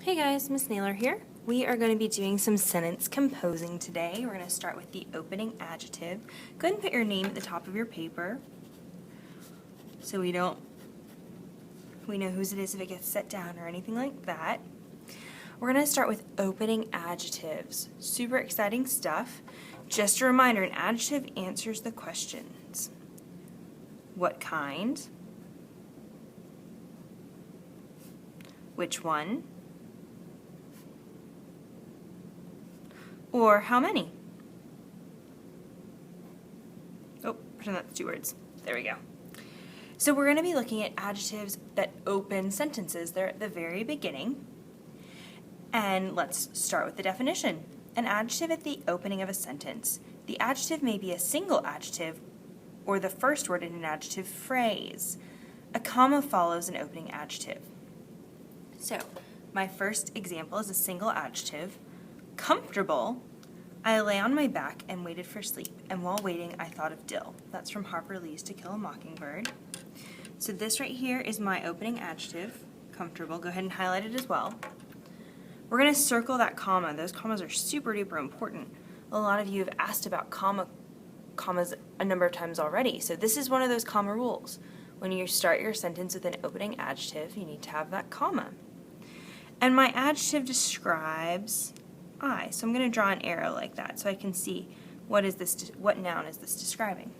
Hey guys, Miss Naylor here. We are going to be doing some sentence composing today. We're going to start with the opening adjective. Go ahead and put your name at the top of your paper so we know whose it is if it gets set down or anything like that. We're going to start with opening adjectives. Super exciting stuff. Just a reminder, an adjective answers the questions. What kind? Which one? Or how many? Oh, pretend that's two words. There we go. So we're going to be looking at adjectives that open sentences. They're at the very beginning. And let's start with the definition. An adjective at the opening of a sentence. The adjective may be a single adjective or the first word in an adjective phrase. A comma follows an opening adjective. So, my first example is a single adjective. Comfortable. I lay on my back and waited for sleep, and while waiting I thought of dill. That's from Harper Lee's To Kill a Mockingbird. So this right here is my opening adjective, comfortable. Go ahead and highlight it as well. We're going to circle that comma. Those commas are super duper important. A lot of you have asked about commas a number of times already, so this is one of those comma rules. When you start your sentence with an opening adjective, you need to have that comma. And my adjective describes I. So I'm going to draw an arrow like that so I can see what noun is this describing.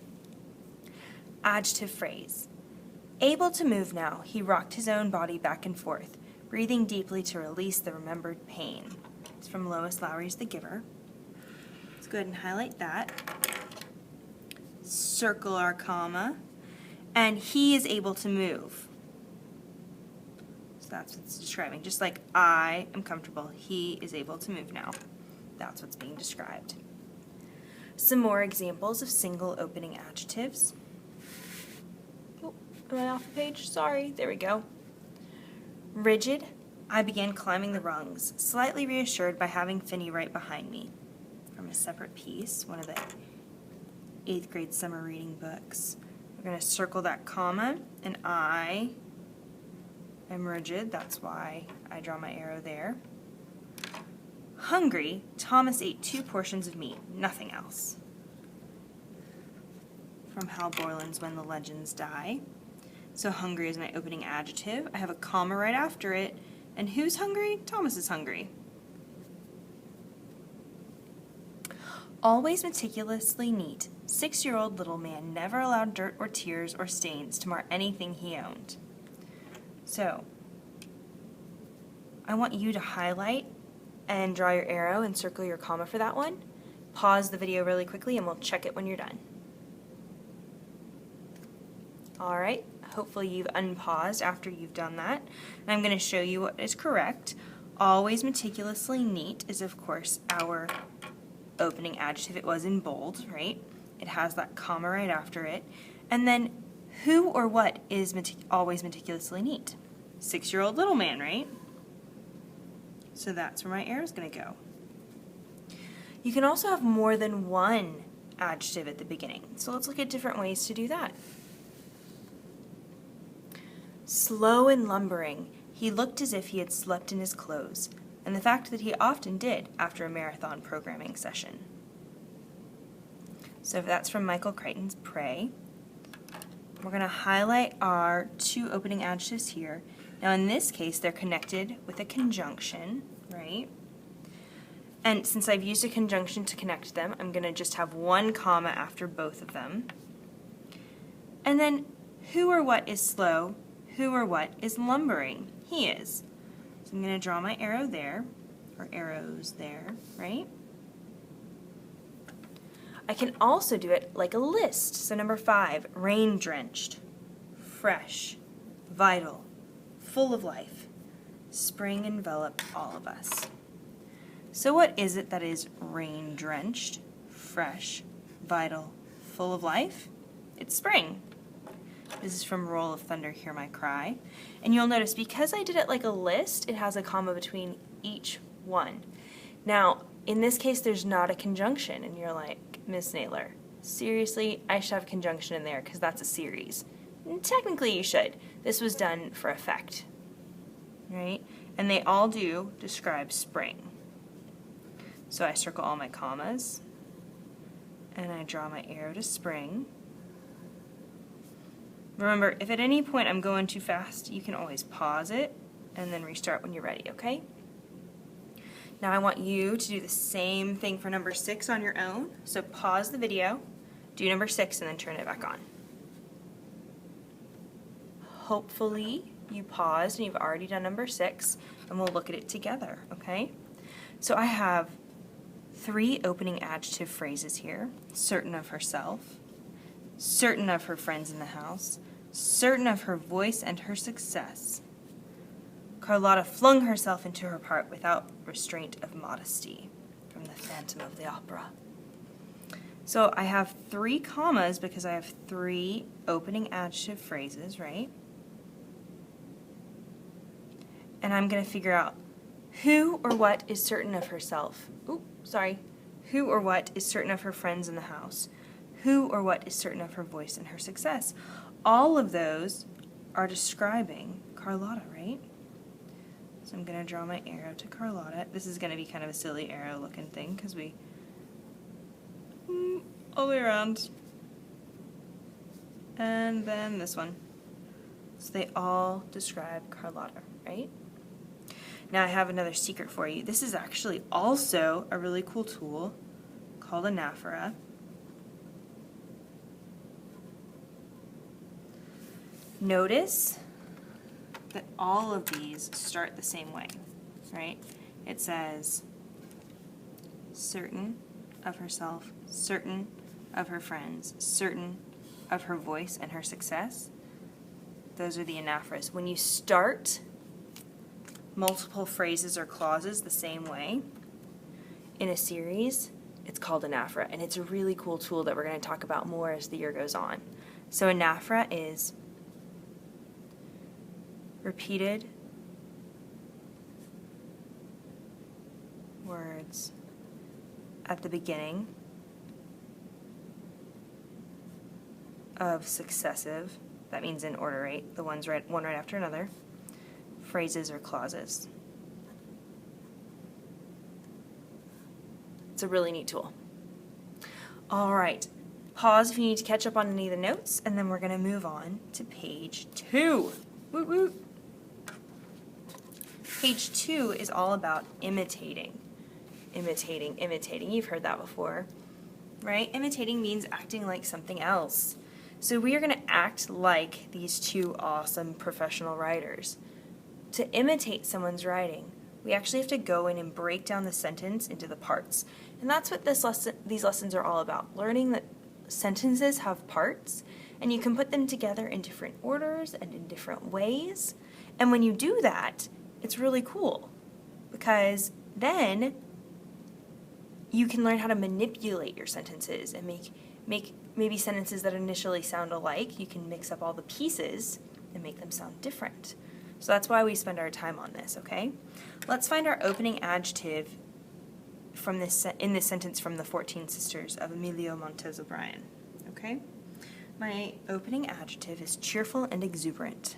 Adjective phrase. Able to move now, he rocked his own body back and forth, breathing deeply to release the remembered pain. It's from Lois Lowry's The Giver. Let's go ahead and highlight that. Circle our comma. And he is able to move. That's what it's describing. Just like I am comfortable, he is able to move now. That's what's being described. Some more examples of single opening adjectives. Oh, am I off the page? Sorry. There we go. Rigid. I began climbing the rungs, slightly reassured by having Finney right behind me. From a separate piece, one of the 8th grade summer reading books. We're going to circle that comma, and I am rigid, that's why I draw my arrow there. Hungry, Thomas ate 2 portions of meat, nothing else. From Hal Borland's When the Legends Die. So hungry is my opening adjective. I have a comma right after it. And who's hungry? Thomas is hungry. Always meticulously neat, 6-year-old little man never allowed dirt or tears or stains to mar anything he owned. So, I want you to highlight and draw your arrow and circle your comma for that one. Pause the video really quickly and we'll check it when you're done. Alright, hopefully you've unpaused after you've done that. And I'm going to show you what is correct. Always meticulously neat is of course our opening adjective. It was in bold, right? It has that comma right after it. And then who or what is always meticulously neat? 6-year-old little man, right? So that's where my arrow is going to go. You can also have more than one adjective at the beginning. So let's look at different ways to do that. Slow and lumbering, he looked as if he had slept in his clothes, and the fact that he often did after a marathon programming session. So that's from Michael Crichton's Prey. We're going to highlight our 2 opening adjectives here. Now in this case, they're connected with a conjunction, right? And since I've used a conjunction to connect them, I'm going to just have one comma after both of them. And then, who or what is slow? Who or what is lumbering? He is. So I'm going to draw my arrow there, or arrows there, right? I can also do it like a list. So number 5, rain-drenched, fresh, vital, full of life. Spring enveloped all of us. So what is it that is rain-drenched, fresh, vital, full of life? It's spring. This is from Roll of Thunder, Hear My Cry. And you'll notice because I did it like a list, it has a comma between each one. Now, in this case, there's not a conjunction, and you're like, Miss Naylor, seriously, I should have a conjunction in there because that's a series. And technically you should. This was done for effect. right? And they all do describe spring. So I circle all my commas, and I draw my arrow to spring. Remember, if at any point I'm going too fast, you can always pause it and then restart when you're ready, okay? Now I want you to do the same thing for number 6 on your own. So pause the video, do number 6, and then turn it back on. Hopefully you paused and you've already done number 6, and we'll look at it together, okay? So I have 3 opening adjective phrases here: certain of herself, certain of her friends in the house, certain of her voice and her success. Carlotta flung herself into her part without restraint of modesty, from the Phantom of the Opera. So I have 3 commas because I have 3 opening adjective phrases, right? And I'm going to figure out who or what is certain of herself. Who or what is certain of her friends in the house? Who or what is certain of her voice and her success? All of those are describing Carlotta, right? So I'm going to draw my arrow to Carlotta. This is going to be kind of a silly arrow looking thing because we all the way around. And then this one. So they all describe Carlotta, right? Now I have another secret for you. This is actually also a really cool tool called anaphora. Notice that all of these start the same way, right? It says certain of herself, certain of her friends, certain of her voice and her success. Those are the anaphoras. When you start multiple phrases or clauses the same way in a series, it's called anaphora, and it's a really cool tool that we're going to talk about more as the year goes on. So anaphora is repeated words at the beginning of successive, that means in order, right? The ones one right after another, phrases or clauses. It's a really neat tool. All right, pause if you need to catch up on any of the notes, and then we're going to move on to page 2. Woot woot. Page 2 is all about imitating. Imitating, imitating. You've heard that before, right? Imitating means acting like something else. So we are going to act like these 2 awesome professional writers. To imitate someone's writing, we actually have to go in and break down the sentence into the parts. And that's what these lessons are all about, learning that sentences have parts, and you can put them together in different orders and in different ways. And when you do that, it's really cool, because then you can learn how to manipulate your sentences and make maybe sentences that initially sound alike. You can mix up all the pieces and make them sound different. So that's why we spend our time on this, okay? Let's find our opening adjective from in this sentence from the 14 Sisters of Emilio Montez O'Brien, okay? My opening adjective is cheerful and exuberant.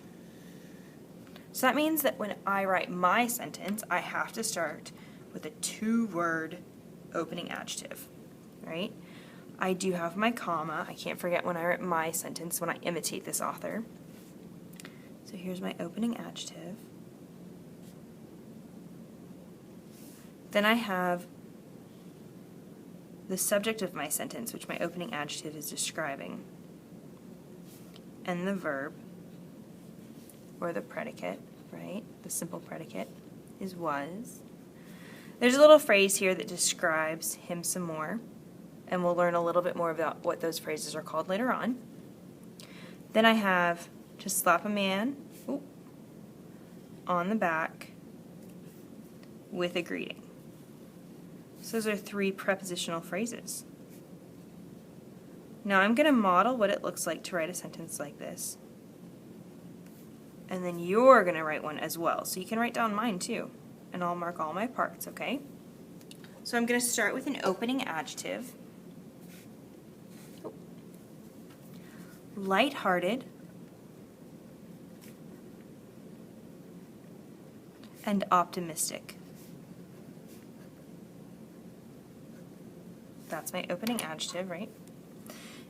So that means that when I write my sentence, I have to start with a 2-word opening adjective, right? I do have my comma. I can't forget when I write my sentence, when I imitate this author. So here's my opening adjective. Then I have the subject of my sentence, which my opening adjective is describing, and the verb, or the predicate, right? The simple predicate is was. There's a little phrase here that describes him some more, and we'll learn a little bit more about what those phrases are called later on. Then I have to slap a man on the back with a greeting. So those are 3 prepositional phrases. Now I'm going to model what it looks like to write a sentence like this. And then you're going to write one as well. So you can write down mine too. And I'll mark all my parts, okay? So I'm going to start with an opening adjective. Lighthearted. and optimistic. That's my opening adjective, right?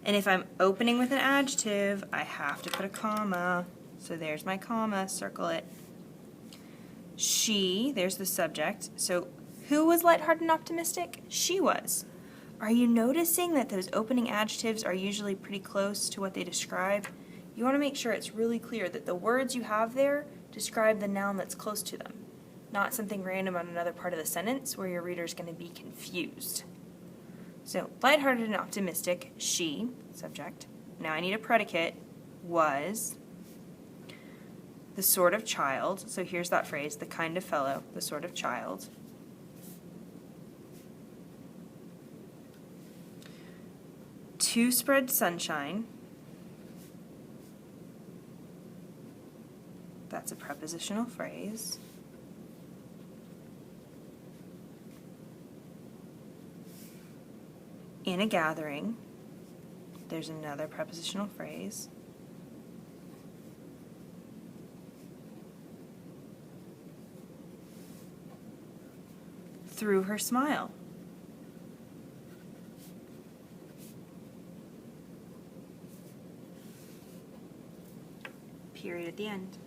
And if I'm opening with an adjective, I have to put a comma. So there's my comma, circle it. She, there's the subject. So who was lighthearted and optimistic? She was. Are you noticing that those opening adjectives are usually pretty close to what they describe? You want to make sure it's really clear that the words you have there describe the noun that's close to them, not something random on another part of the sentence where your reader's going to be confused. So, lighthearted and optimistic, she, subject. Now I need a predicate, was. The sort of child, so here's that phrase, the kind of fellow, the sort of child. To spread sunshine. That's a prepositional phrase. In a gathering. There's another prepositional phrase. Through her smile. Period at the end.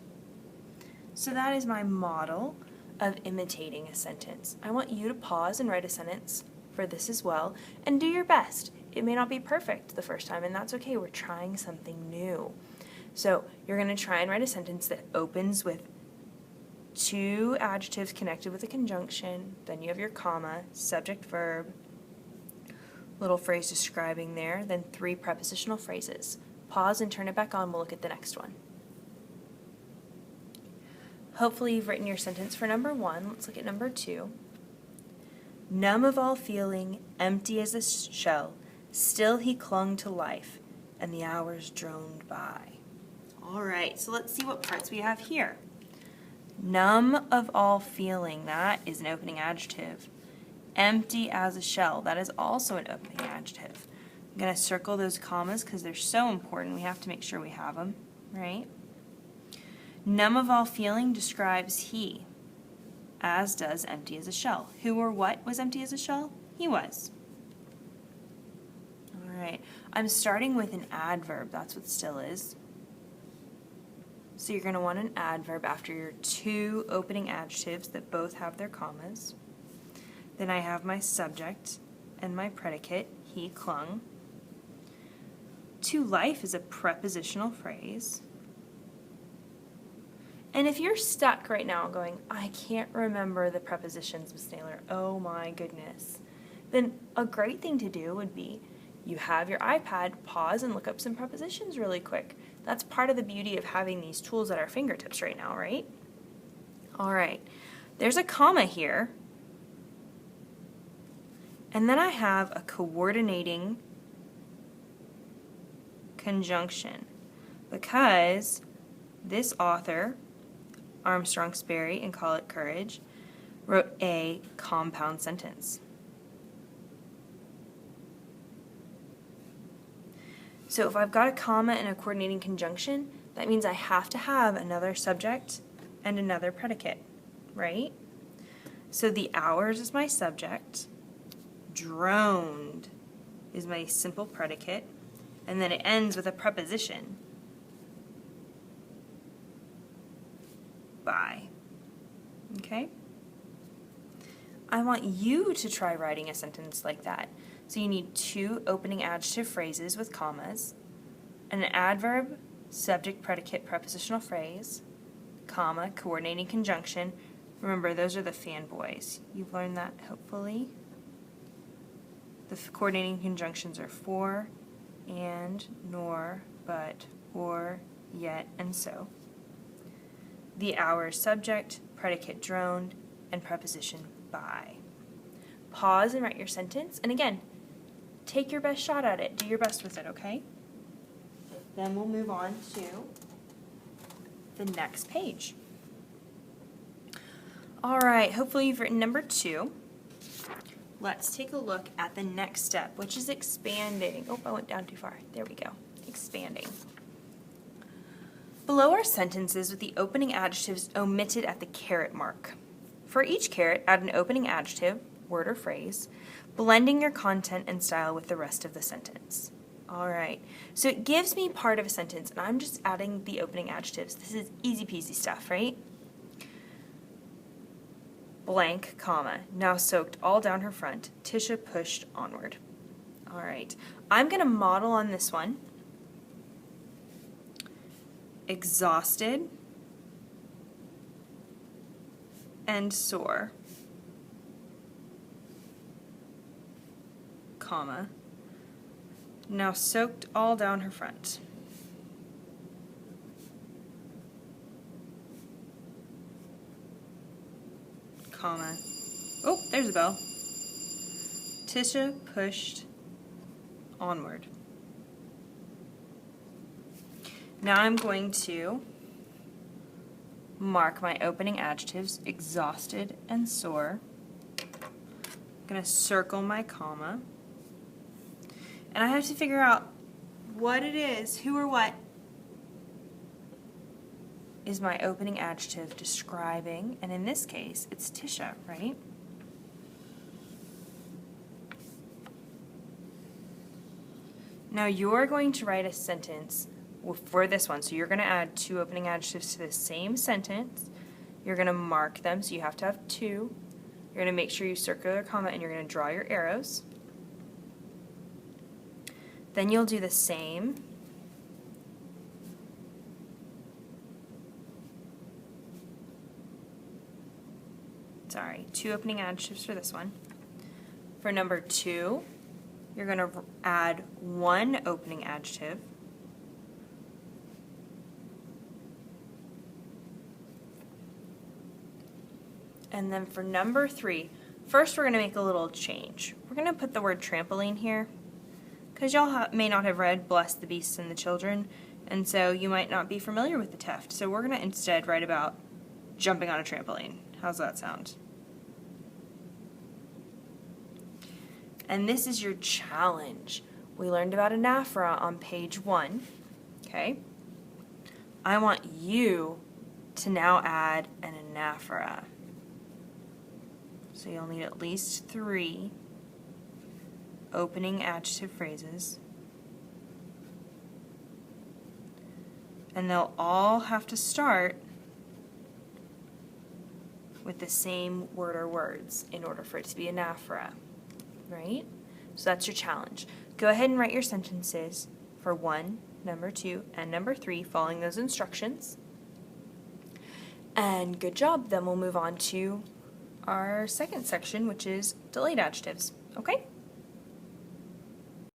So that is my model of imitating a sentence. I want you to pause and write a sentence for this as well, and do your best. It may not be perfect the first time, and that's okay. We're trying something new. So you're going to try and write a sentence that opens with two adjectives connected with a conjunction, then you have your comma, subject, verb, little phrase describing there, then three prepositional phrases. Pause and turn it back on. We'll look at the next one. Hopefully you've written your sentence for number 1. Let's look at number 2. Numb of all feeling, empty as a shell, still he clung to life, and the hours droned by. All right, so let's see what parts we have here. Numb of all feeling, that is an opening adjective. Empty as a shell, that is also an opening adjective. I'm going to circle those commas because they're so important. We have to make sure we have them, right? Numb of all feeling describes he, as does empty as a shell. Who or what was empty as a shell? He was. All right, I'm starting with an adverb. That's what still is. So you're going to want an adverb after your two opening adjectives that both have their commas. Then I have my subject and my predicate, he clung. To life is a prepositional phrase. And if you're stuck right now going, I can't remember the prepositions, Ms. Naylor, oh my goodness, then a great thing to do would be you have your iPad, pause and look up some prepositions really quick. That's part of the beauty of having these tools at our fingertips right now, right? All right, there's a comma here. And then I have a coordinating conjunction because this author, Armstrong Sperry and Call It Courage, wrote a compound sentence. So if I've got a comma and a coordinating conjunction, that means I have to have another subject and another predicate, right? So the hours is my subject, droned is my simple predicate, and then it ends with a preposition. By. Okay? I want you to try writing a sentence like that. So you need two opening adjective phrases with commas, an adverb, subject, predicate, prepositional phrase, comma, coordinating conjunction. Remember, those are the fanboys. You've learned that, hopefully. The coordinating conjunctions are for, and, nor, but, or, yet, and so. The hours subject, predicate droned, and preposition by. Pause and write your sentence, and again, take your best shot at it. Do your best with it, okay? Then we'll move on to the next page. All right, hopefully you've written number 2. Let's take a look at the next step, which is expanding. Oh, I went down too far. There we go. Expanding. Below are sentences with the opening adjectives omitted at the caret mark. For each caret, add an opening adjective, word or phrase, blending your content and style with the rest of the sentence. All right, so it gives me part of a sentence, and I'm just adding the opening adjectives. This is easy peasy stuff, right? Blank, comma, now soaked all down her front, Tisha pushed onward. All right, I'm going to model on this one. Exhausted and sore, comma, now soaked all down her front. Comma. Oh, there's a bell. Tisha pushed onward. Now I'm going to mark my opening adjectives, exhausted and sore. I'm going to circle my comma. And I have to figure out what it is, who or what is my opening adjective describing, and in this case, it's Tisha, right? Now you're going to write a sentence for this one, so you're going to add two opening adjectives to the same sentence. You're going to mark them, so you have to have two. You're going to make sure you circle your comma, and you're going to draw your arrows. Then you'll do the same. Sorry, two opening adjectives for this one. For number 2, you're going to add one opening adjective. And then for number 3, first we're going to make a little change. We're going to put the word trampoline here, because y'all may not have read Bless the Beasts and the Children, and so you might not be familiar with the teft. So we're going to instead write about jumping on a trampoline. How's that sound? And this is your challenge. We learned about anaphora on page 1, okay? I want you to now add an anaphora. So you'll need at least 3 opening adjective phrases. And they'll all have to start with the same word or words in order for it to be anaphora, right? So that's your challenge. Go ahead and write your sentences for 1, number 2, and number 3, following those instructions. And good job. Then we'll move on to our second section, which is delayed adjectives. Okay?